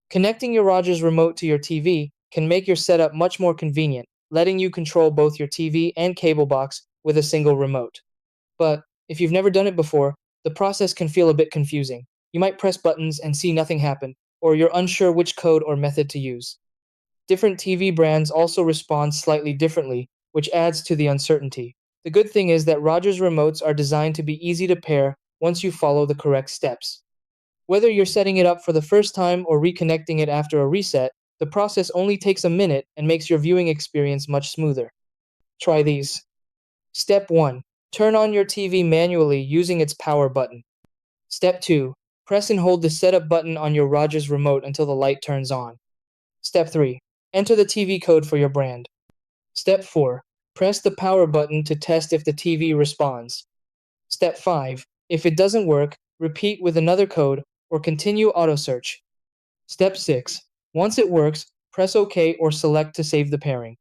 Connecting your Rogers remote to your TV can make your setup much more convenient, letting you control both your TV and cable box with a single remote. But if you've never done it before, the process can feel a bit confusing. You might press buttons and see nothing happen, or you're unsure which code or method to use. Different TV brands also respond slightly differently, which adds to the uncertainty. The good thing is that Rogers remotes are designed to be easy to pair once you follow the correct steps. Whether you're setting it up for the first time or reconnecting it after a reset, the process only takes a minute and makes your viewing experience much smoother. Try these. Step 1. Turn on your TV manually using its power button. Step 2. Press and hold the setup button on your Rogers remote until the light turns on. Step 3. Enter the TV code for your brand. Step 4. Press the power button to test if the TV responds. Step 5. If it doesn't work, repeat with another code or continue auto search. Step 6. Once it works, press OK or select to save the pairing.